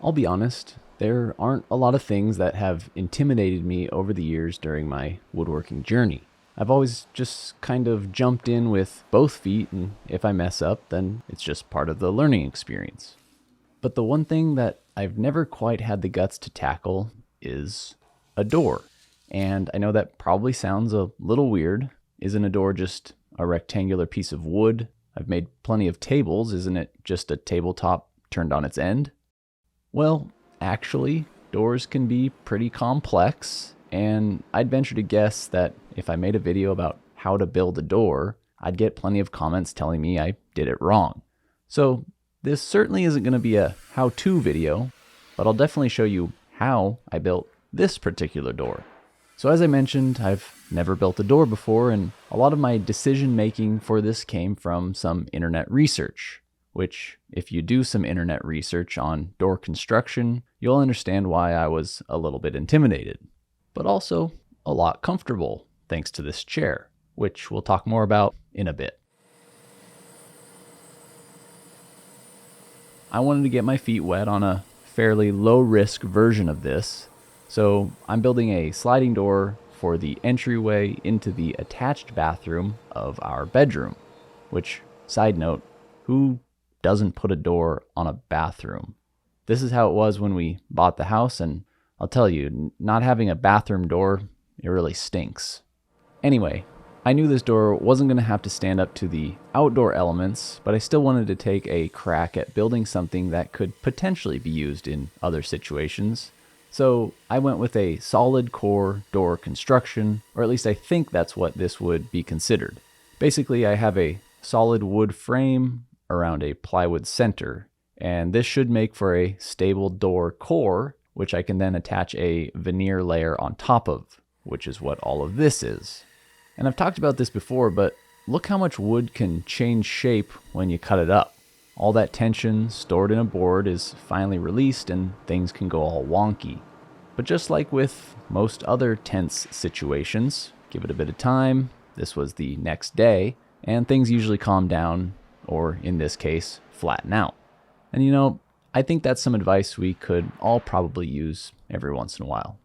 I'll be honest, there aren't a lot of things that have intimidated me over the years during my woodworking journey. I've always just kind of jumped in with both feet, and if I mess up, then it's just part of the learning experience. But the one thing that I've never quite had the guts to tackle is a door. And I know that probably sounds a little weird. Isn't a door just a rectangular piece of wood? I've made plenty of tables. Isn't it just a tabletop turned on its end? Well, actually, doors can be pretty complex, and I'd venture to guess that if I made a video about how to build a door, I'd get plenty of comments telling me I did it wrong. So this certainly isn't going to be a how-to video, but I'll definitely show you how I built this particular door. So as I mentioned, I've never built a door before, and a lot of my decision making for this came from some internet research, which if you do some internet research on door construction, you'll understand why I was a little bit intimidated, but also a lot comfortable thanks to this chair, which we'll talk more about in a bit. I wanted to get my feet wet on a fairly low-risk version of this, so I'm building a sliding door for the entryway into the attached bathroom of our bedroom, which, side note, who doesn't put a door on a bathroom? This is how it was when we bought the house, and I'll tell you, not having a bathroom door, it really stinks. Anyway, I knew this door wasn't going to have to stand up to the outdoor elements, but I still wanted to take a crack at building something that could potentially be used in other situations. So I went with a solid core door construction, or at least I think that's what this would be considered. Basically, I have a solid wood frame around a plywood center, and this should make for a stable door core, which I can then attach a veneer layer on top of, which is what all of this is. And I've talked about this before, but look how much wood can change shape when you cut it up. All that tension stored in a board is finally released and things can go all wonky. But just like with most other tense situations, give it a bit of time, this was the next day, and things usually calm down, or in this case, flatten out. And you know, I think that's some advice we could all probably use every once in a while.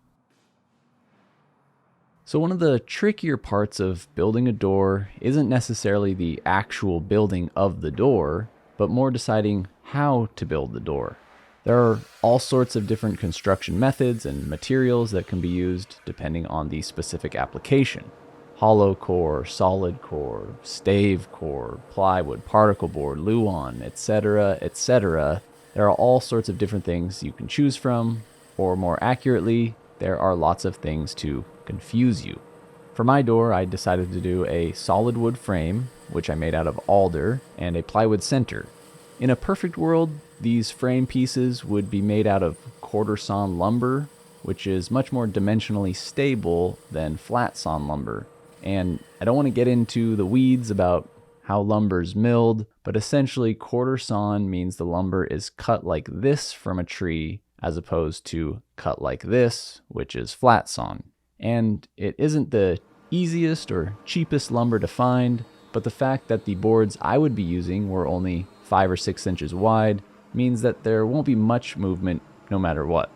So one of the trickier parts of building a door isn't necessarily the actual building of the door, but more deciding how to build the door. There are all sorts of different construction methods and materials that can be used depending on the specific application. Hollow core, solid core, stave core, plywood, particle board, luan, etc., etc. There are all sorts of different things you can choose from, or more accurately, there are lots of things to confuse you. For my door, I decided to do a solid wood frame, which I made out of alder, and a plywood center. In a perfect world, these frame pieces would be made out of quarter sawn lumber, which is much more dimensionally stable than flat sawn lumber. And I don't want to get into the weeds about how lumber's milled, but essentially quarter sawn means the lumber is cut like this from a tree as opposed to cut like this, which is flat sawn. And it isn't the easiest or cheapest lumber to find, but the fact that the boards I would be using were only 5 or 6 inches wide means that there won't be much movement no matter what.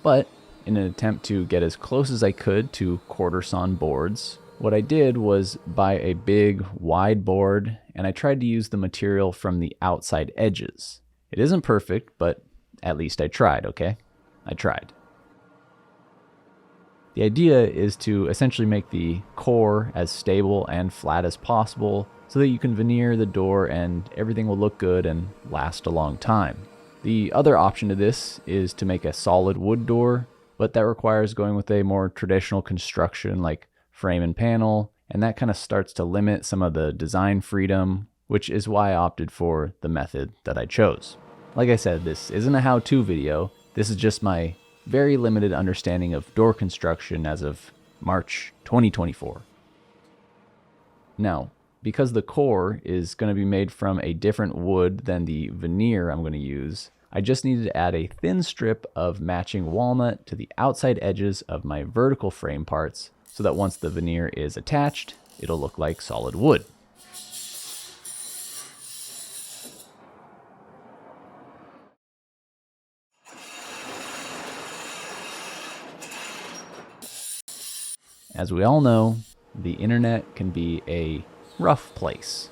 But in an attempt to get as close as I could to quarter sawn boards, what I did was buy a big, wide board, and I tried to use the material from the outside edges. It isn't perfect, but at least I tried, okay? I tried. The idea is to essentially make the core as stable and flat as possible so that you can veneer the door and everything will look good and last a long time. The other option to this is to make a solid wood door, but that requires going with a more traditional construction like frame and panel, and that kind of starts to limit some of the design freedom, which is why I opted for the method that I chose. Like I said, this isn't a how-to video. This is just my very limited understanding of door construction as of March 2024. Now, because the core is going to be made from a different wood than the veneer I'm going to use, I just needed to add a thin strip of matching walnut to the outside edges of my vertical frame parts so that once the veneer is attached, it'll look like solid wood. as we all know, the internet can be a rough place.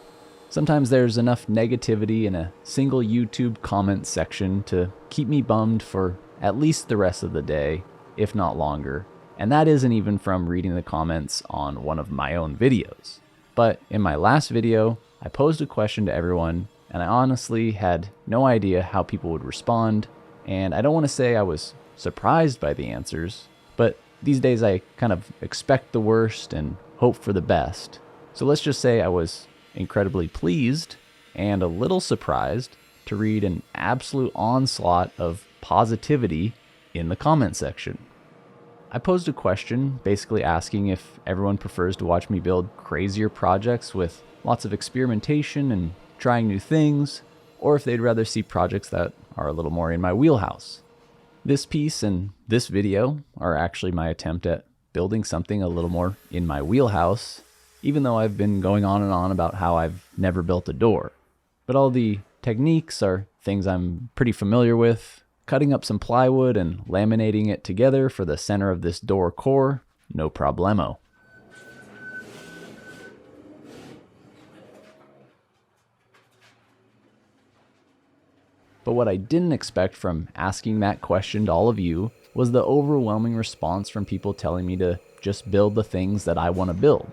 Sometimes there's enough negativity in a single YouTube comment section to keep me bummed for at least the rest of the day, if not longer. And that isn't even from reading the comments on one of my own videos. But in my last video, I posed a question to everyone, and I honestly had no idea how people would respond. And I don't want to say I was surprised by the answers, but these days I kind of expect the worst and hope for the best. So let's just say I was incredibly pleased and a little surprised to read an absolute onslaught of positivity in the comment section. I posed a question basically asking if everyone prefers to watch me build crazier projects with lots of experimentation and trying new things, or if they'd rather see projects that are a little more in my wheelhouse. This piece and this video are actually my attempt at building something a little more in my wheelhouse, even though I've been going on and on about how I've never built a door. But all the techniques are things I'm pretty familiar with. Cutting up some plywood and laminating it together for the center of this door core, no problemo. But what I didn't expect from asking that question to all of you was the overwhelming response from people telling me to just build the things that I want to build.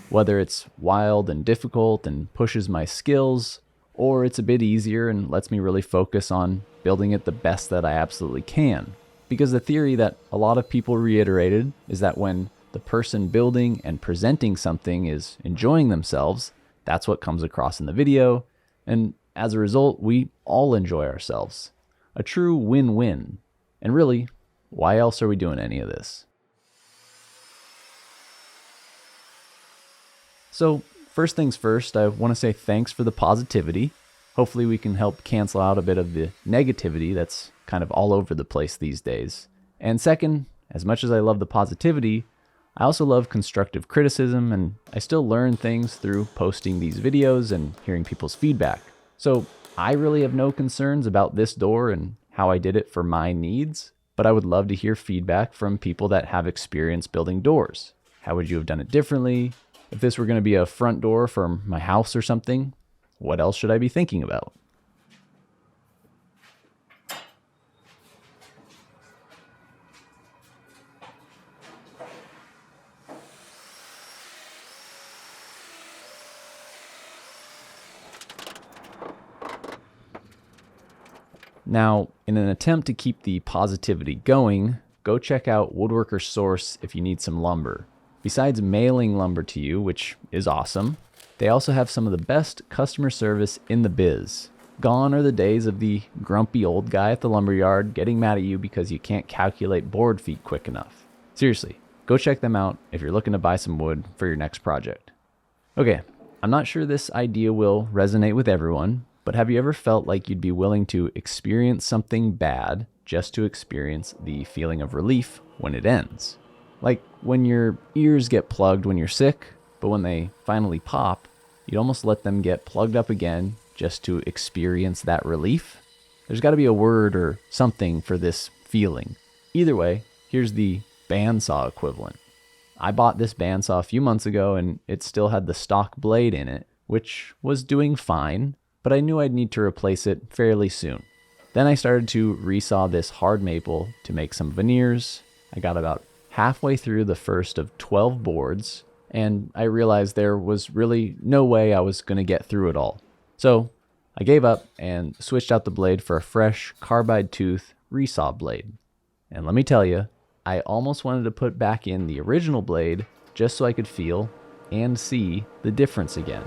Whether it's wild and difficult and pushes my skills, or it's a bit easier and lets me really focus on building it the best that I absolutely can. Because the theory that a lot of people reiterated is that when the person building and presenting something is enjoying themselves, that's what comes across in the video, and as a result, we all enjoy ourselves. A true win-win. And really, why else are we doing any of this? So, first things first, I want to say thanks for the positivity. Hopefully we can help cancel out a bit of the negativity that's kind of all over the place these days. And second, as much as I love the positivity, I also love constructive criticism, and I still learn things through posting these videos and hearing people's feedback. So I really have no concerns about this door and how I did it for my needs, but I would love to hear feedback from people that have experience building doors. How would you have done it differently? If this were going to be a front door for my house or something, what else should I be thinking about? Now, in an attempt to keep the positivity going, go check out Woodworker Source if you need some lumber. Besides mailing lumber to you, which is awesome, they also have some of the best customer service in the biz. Gone are the days of the grumpy old guy at the lumberyard getting mad at you because you can't calculate board feet quick enough. Seriously, go check them out if you're looking to buy some wood for your next project. Okay, I'm not sure this idea will resonate with everyone, but have you ever felt like you'd be willing to experience something bad just to experience the feeling of relief when it ends? Like when your ears get plugged when you're sick, but when they finally pop, you'd almost let them get plugged up again just to experience that relief? There's got to be a word or something for this feeling. Either way, here's the bandsaw equivalent. I bought this bandsaw a few months ago and it still had the stock blade in it, which was doing fine, but I knew I'd need to replace it fairly soon. Then I started to resaw this hard maple to make some veneers. I got about halfway through the first of 12 boards, and I realized there was really no way I was going to get through it all. So I gave up and switched out the blade for a fresh carbide tooth resaw blade. And let me tell you, I almost wanted to put back in the original blade just so I could feel and see the difference again.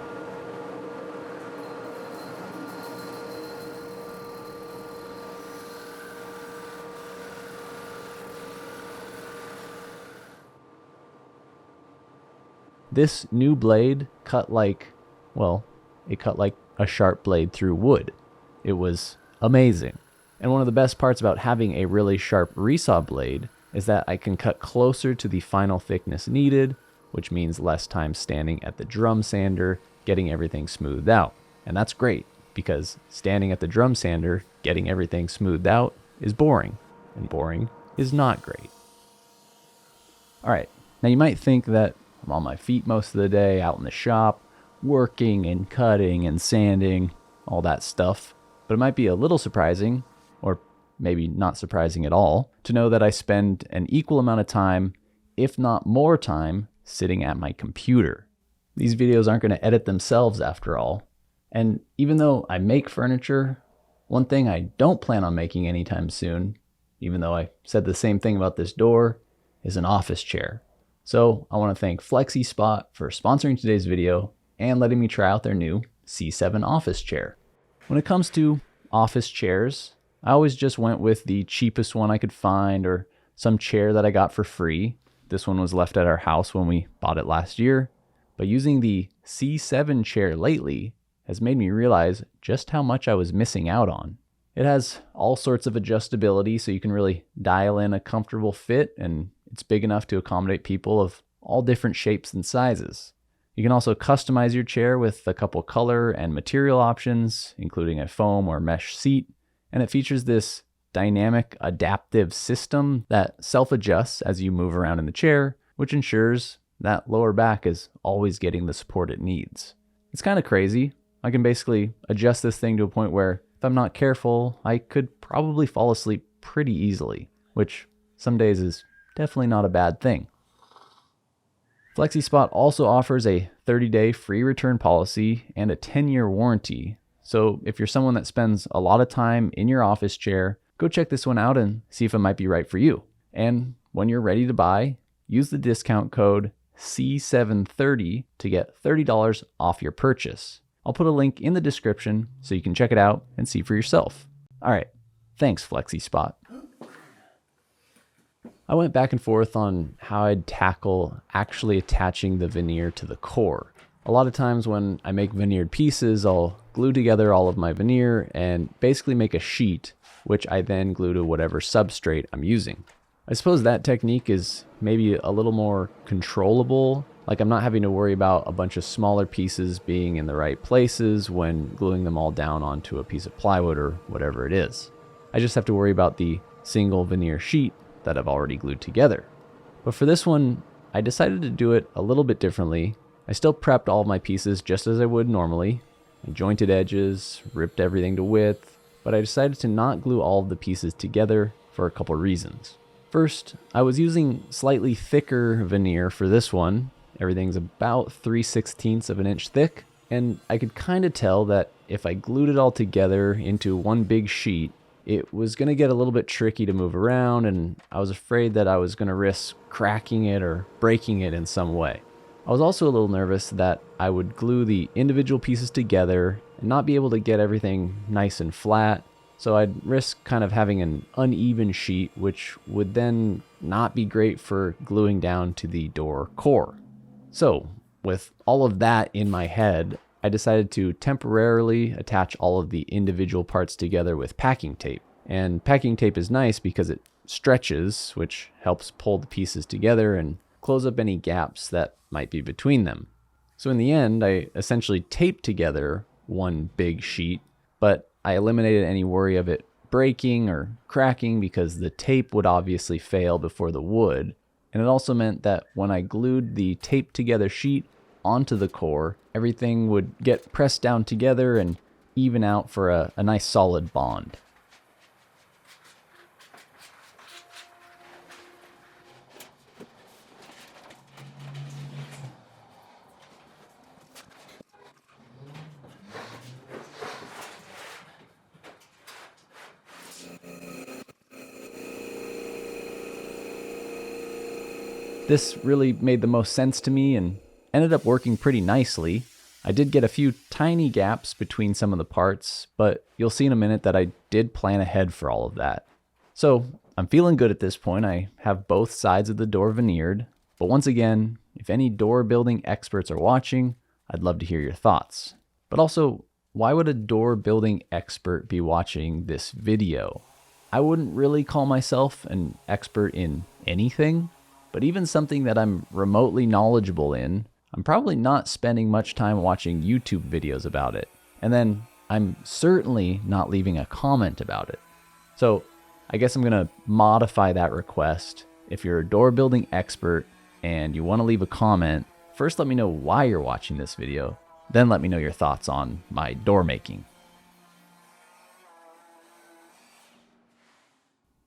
This new blade cut like a sharp blade through wood. It was amazing. And one of the best parts about having a really sharp resaw blade is that I can cut closer to the final thickness needed, which means less time standing at the drum sander, getting everything smoothed out. And that's great, because standing at the drum sander, getting everything smoothed out is boring, and boring is not great. All right, now you might think that I'm on my feet most of the day, out in the shop, working and cutting and sanding, all that stuff. But it might be a little surprising, or maybe not surprising at all, to know that I spend an equal amount of time, if not more time, sitting at my computer. These videos aren't going to edit themselves after all. And even though I make furniture, one thing I don't plan on making anytime soon, even though I said the same thing about this door, is an office chair. So I want to thank FlexiSpot for sponsoring today's video and letting me try out their new C7 office chair. When it comes to office chairs, I always just went with the cheapest one I could find or some chair that I got for free. This one was left at our house when we bought it last year. But using the C7 chair lately has made me realize just how much I was missing out on. It has all sorts of adjustability, so you can really dial in a comfortable fit, and it's big enough to accommodate people of all different shapes and sizes. You can also customize your chair with a couple color and material options, including a foam or mesh seat, and it features this dynamic adaptive system that self-adjusts as you move around in the chair, which ensures that lower back is always getting the support it needs. It's kind of crazy. I can basically adjust this thing to a point where if I'm not careful, I could probably fall asleep pretty easily, which some days is definitely not a bad thing. FlexiSpot also offers a 30-day free return policy and a 10-year warranty. So if you're someone that spends a lot of time in your office chair, go check this one out and see if it might be right for you. And when you're ready to buy, use the discount code C730 to get $30 off your purchase. I'll put a link in the description so you can check it out and see for yourself. All right, thanks FlexiSpot. I went back and forth on how I'd tackle actually attaching the veneer to the core. A lot of times when I make veneered pieces, I'll glue together all of my veneer and basically make a sheet, which I then glue to whatever substrate I'm using. I suppose that technique is maybe a little more controllable. Like I'm not having to worry about a bunch of smaller pieces being in the right places when gluing them all down onto a piece of plywood or whatever it is. I just have to worry about the single veneer sheet that I've already glued together. But for this one, I decided to do it a little bit differently. I still prepped all of my pieces just as I would normally. I jointed edges, ripped everything to width, but I decided to not glue all of the pieces together for a couple reasons. First, I was using slightly thicker veneer for this one. Everything's about 3/16 of an inch thick, and I could kind of tell that if I glued it all together into one big sheet, it was going to get a little bit tricky to move around, and I was afraid that I was going to risk cracking it or breaking it in some way. I was also a little nervous that I would glue the individual pieces together and not be able to get everything nice and flat, so I'd risk kind of having an uneven sheet, which would then not be great for gluing down to the door core. So, with all of that in my head, I decided to temporarily attach all of the individual parts together with packing tape. And packing tape is nice because it stretches, which helps pull the pieces together and close up any gaps that might be between them. So in the end, I essentially taped together one big sheet, but I eliminated any worry of it breaking or cracking because the tape would obviously fail before the wood. And it also meant that when I glued the taped together sheet onto the core, everything would get pressed down together and even out for a nice solid bond. This really made the most sense to me and ended up working pretty nicely. I did get a few tiny gaps between some of the parts, but you'll see in a minute that I did plan ahead for all of that. So I'm feeling good at this point. I have both sides of the door veneered, but once again, if any door building experts are watching, I'd love to hear your thoughts. But also, why would a door building expert be watching this video? I wouldn't really call myself an expert in anything, but even something that I'm remotely knowledgeable in, I'm probably not spending much time watching YouTube videos about it. And then I'm certainly not leaving a comment about it. So I guess I'm gonna modify that request. If you're a door building expert and you want to leave a comment, first let me know why you're watching this video, then let me know your thoughts on my door making.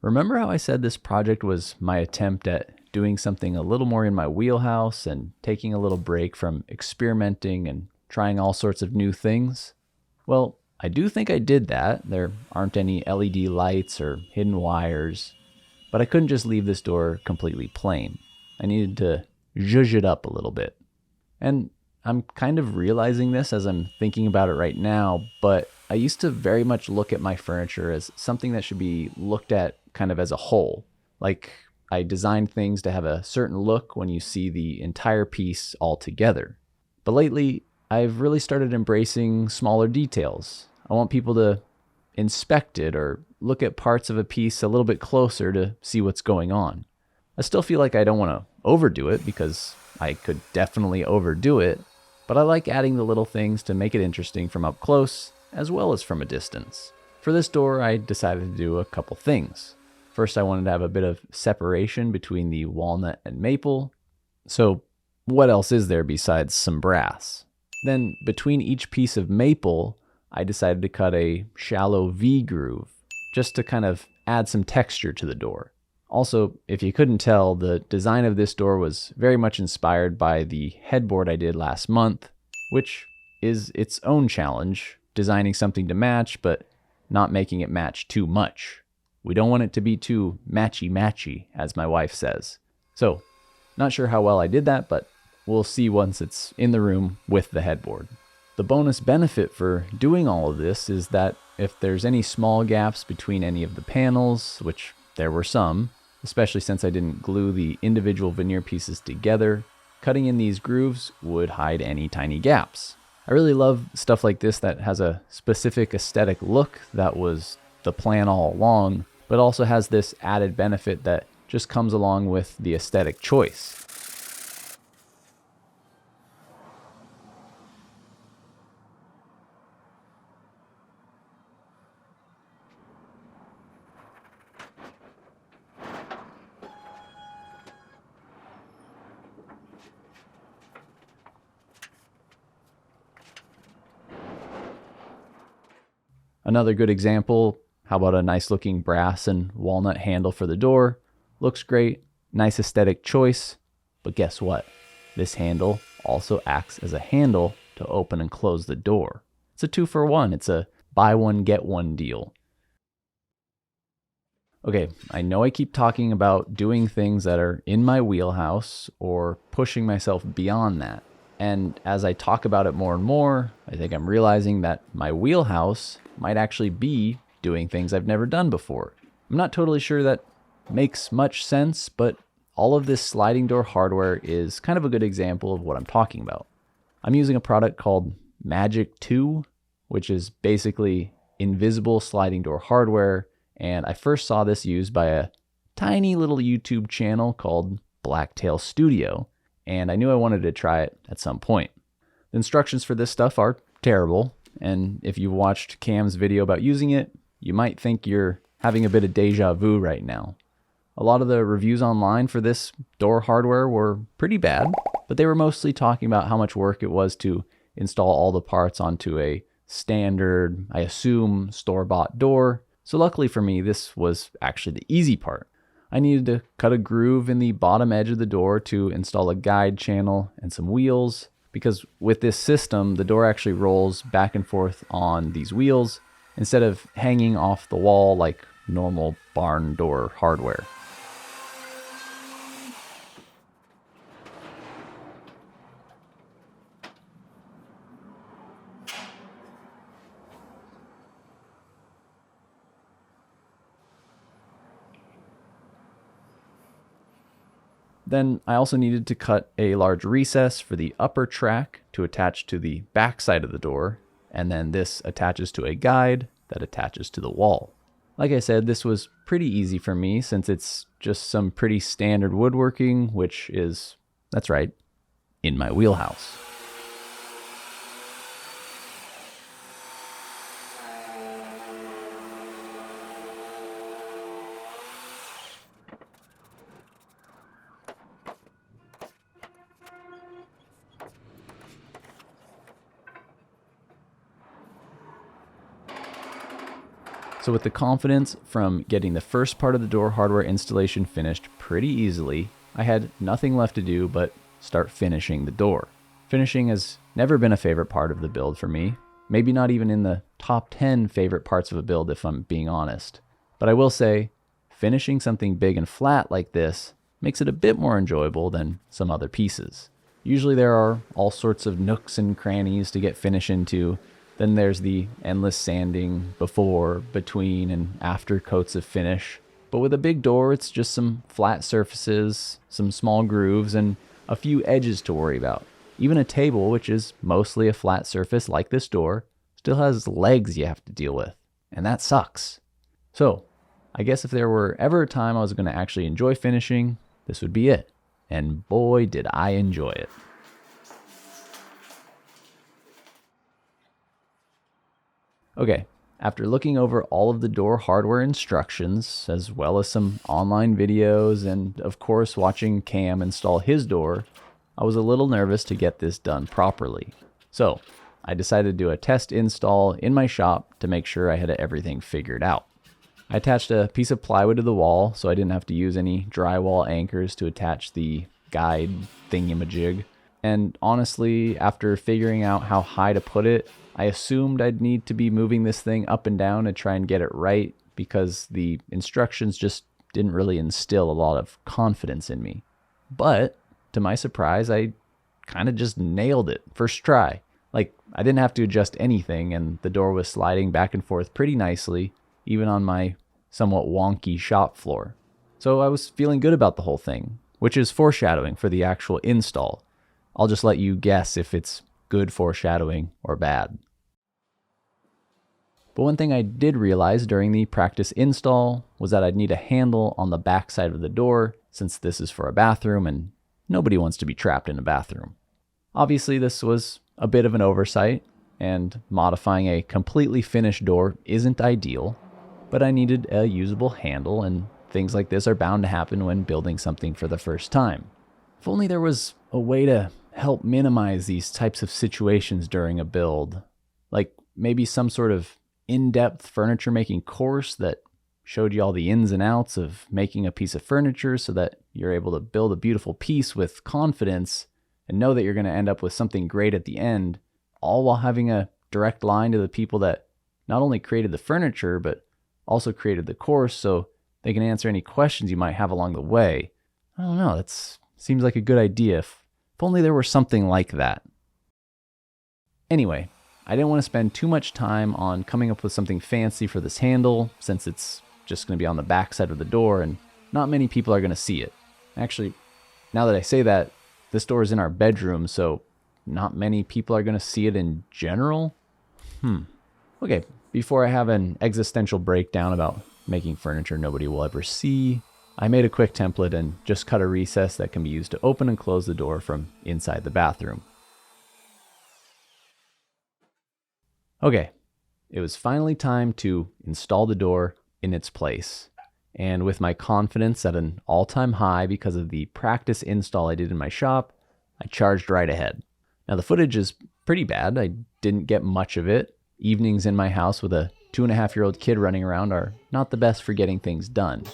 Remember how I said this project was my attempt at doing something a little more in my wheelhouse and taking a little break from experimenting and trying all sorts of new things? Well, I do think I did that. There aren't any LED lights or hidden wires, but I couldn't just leave this door completely plain. I needed to zhuzh it up a little bit. And I'm kind of realizing this as I'm thinking about it right now, but I used to very much look at my furniture as something that should be looked at kind of as a whole. Like, I designed things to have a certain look when you see the entire piece all together. But lately, I've really started embracing smaller details. I want people to inspect it or look at parts of a piece a little bit closer to see what's going on. I still feel like I don't want to overdo it because I could definitely overdo it, but I like adding the little things to make it interesting from up close as well as from a distance. For this door, I decided to do a couple things. First, I wanted to have a bit of separation between the walnut and maple. So what else is there besides some brass? Then between each piece of maple, I decided to cut a shallow V groove just to kind of add some texture to the door. Also, if you couldn't tell, the design of this door was very much inspired by the headboard I did last month, which is its own challenge, designing something to match, but not making it match too much. We don't want it to be too matchy-matchy, as my wife says. So, not sure how well I did that, but we'll see once it's in the room with the headboard. The bonus benefit for doing all of this is that if there's any small gaps between any of the panels, which there were some, especially since I didn't glue the individual veneer pieces together, cutting in these grooves would hide any tiny gaps. I really love stuff like this that has a specific aesthetic look that was the plan all along, but also has this added benefit that just comes along with the aesthetic choice. Another good example, how about a nice looking brass and walnut handle for the door? Looks great, nice aesthetic choice, but guess what? This handle also acts as a handle to open and close the door. It's a 2-for-1, it's a buy one, get one deal. Okay, I know I keep talking about doing things that are in my wheelhouse or pushing myself beyond that. And as I talk about it more and more, I think I'm realizing that my wheelhouse might actually be doing things I've never done before. I'm not totally sure that makes much sense, but all of this sliding door hardware is kind of a good example of what I'm talking about. I'm using a product called Magic 2, which is basically invisible sliding door hardware, and I first saw this used by a tiny little YouTube channel called Blacktail Studio, and I knew I wanted to try it at some point. The instructions for this stuff are terrible, and if you've watched Cam's video about using it, you might think you're having a bit of deja vu right now. A lot of the reviews online for this door hardware were pretty bad, but they were mostly talking about how much work it was to install all the parts onto a standard, I assume, store-bought door. So luckily for me, this was actually the easy part. I needed to cut a groove in the bottom edge of the door to install a guide channel and some wheels, because with this system, the door actually rolls back and forth on these wheels instead of hanging off the wall like normal barn door hardware. Then I also needed to cut a large recess for the upper track to attach to the back side of the door, and then this attaches to a guide that attaches to the wall. Like I said, this was pretty easy for me since it's just some pretty standard woodworking, which is, that's right, in my wheelhouse. So with the confidence from getting the first part of the door hardware installation finished pretty easily, I had nothing left to do but start finishing the door. Finishing has never been a favorite part of the build for me, maybe not even in the top 10 favorite parts of a build if I'm being honest. But I will say, finishing something big and flat like this makes it a bit more enjoyable than some other pieces. Usually there are all sorts of nooks and crannies to get finish into. Then there's the endless sanding before, between, and after coats of finish. But with a big door, it's just some flat surfaces, some small grooves, and a few edges to worry about. Even a table, which is mostly a flat surface like this door, still has legs you have to deal with. And that sucks. So, I guess if there were ever a time I was going to actually enjoy finishing, this would be it. And boy, did I enjoy it. Okay, after looking over all of the door hardware instructions, as well as some online videos, and of course watching Cam install his door, I was a little nervous to get this done properly. So, I decided to do a test install in my shop to make sure I had everything figured out. I attached a piece of plywood to the wall so I didn't have to use any drywall anchors to attach the guide thingamajig. And honestly, after figuring out how high to put it, I assumed I'd need to be moving this thing up and down to try and get it right because the instructions just didn't really instill a lot of confidence in me. But to my surprise, I kind of just nailed it first try. Like, I didn't have to adjust anything and the door was sliding back and forth pretty nicely, even on my somewhat wonky shop floor. So I was feeling good about the whole thing, which is foreshadowing for the actual install. I'll just let you guess if it's good foreshadowing or bad. But one thing I did realize during the practice install was that I'd need a handle on the back side of the door, since this is for a bathroom and nobody wants to be trapped in a bathroom. Obviously, this was a bit of an oversight, and modifying a completely finished door isn't ideal, but I needed a usable handle, and things like this are bound to happen when building something for the first time. If only there was a way to help minimize these types of situations during a build, like maybe some sort of in-depth furniture making course that showed you all the ins and outs of making a piece of furniture so that you're able to build a beautiful piece with confidence and know that you're going to end up with something great at the end, all while having a direct line to the people that not only created the furniture, but also created the course so they can answer any questions you might have along the way. I don't know, that seems like a good idea. If only there were something like that. Anyway, I didn't want to spend too much time on coming up with something fancy for this handle, since it's just going to be on the back side of the door and not many people are going to see it. Actually, now that I say that, this door is in our bedroom, so not many people are going to see it in general. Okay, before I have an existential breakdown about making furniture nobody will ever see, I made a quick template and just cut a recess that can be used to open and close the door from inside the bathroom. Okay, it was finally time to install the door in its place. And with my confidence at an all-time high because of the practice install I did in my shop, I charged right ahead. Now the footage is pretty bad. I didn't get much of it. Evenings in my house with a 2.5-year-old kid running around are not the best for getting things done.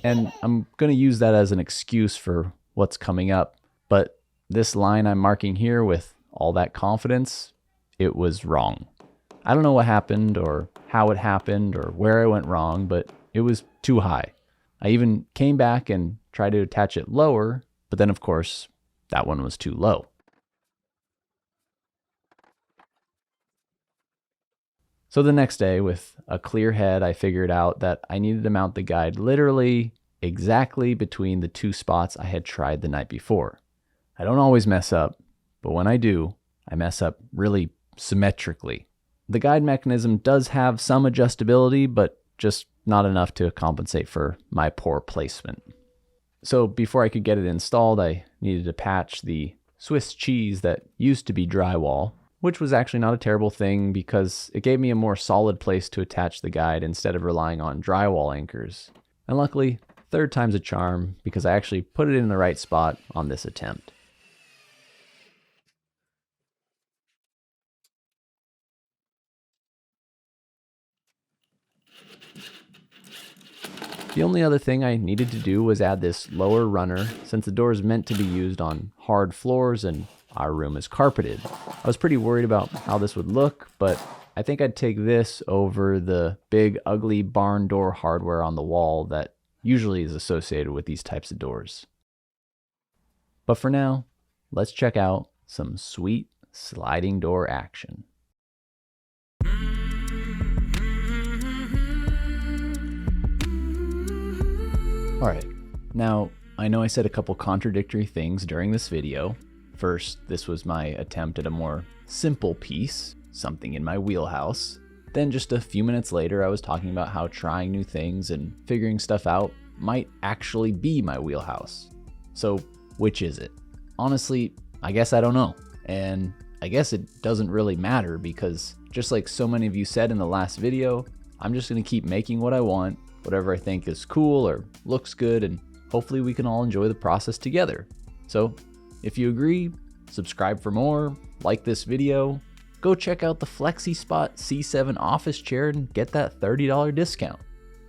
And I'm going to use that as an excuse for what's coming up. But this line I'm marking here with all that confidence, it was wrong. I don't know what happened or how it happened or where I went wrong, but it was too high. I even came back and tried to attach it lower, but then of course, that one was too low. So the next day, with a clear head, I figured out that I needed to mount the guide literally exactly between the two spots I had tried the night before. I don't always mess up, but when I do, I mess up really symmetrically. The guide mechanism does have some adjustability, but just not enough to compensate for my poor placement. So before I could get it installed, I needed to patch the Swiss cheese that used to be drywall, which was actually not a terrible thing because it gave me a more solid place to attach the guide instead of relying on drywall anchors. And luckily, third time's a charm because I actually put it in the right spot on this attempt. The only other thing I needed to do was add this lower runner, since the door is meant to be used on hard floors and our room is carpeted. I was pretty worried about how this would look, but I think I'd take this over the big ugly barn door hardware on the wall that usually is associated with these types of doors. But for now, let's check out some sweet sliding door action. Alright, now I know I said a couple contradictory things during this video. First, this was my attempt at a more simple piece, something in my wheelhouse. Then just a few minutes later, I was talking about how trying new things and figuring stuff out might actually be my wheelhouse. So, which is it? Honestly, I guess I don't know. And I guess it doesn't really matter because just like so many of you said in the last video, I'm just going to keep making what I want, whatever I think is cool or looks good, and hopefully we can all enjoy the process together. So if you agree, subscribe for more, like this video, go check out the FlexiSpot C7 office chair and get that $30 discount.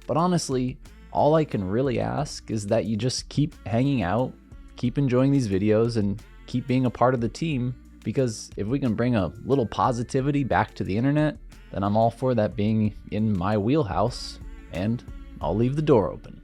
But honestly, all I can really ask is that you just keep hanging out, keep enjoying these videos, and keep being a part of the team, because if we can bring a little positivity back to the internet, then I'm all for that being in my wheelhouse, and I'll leave the door open.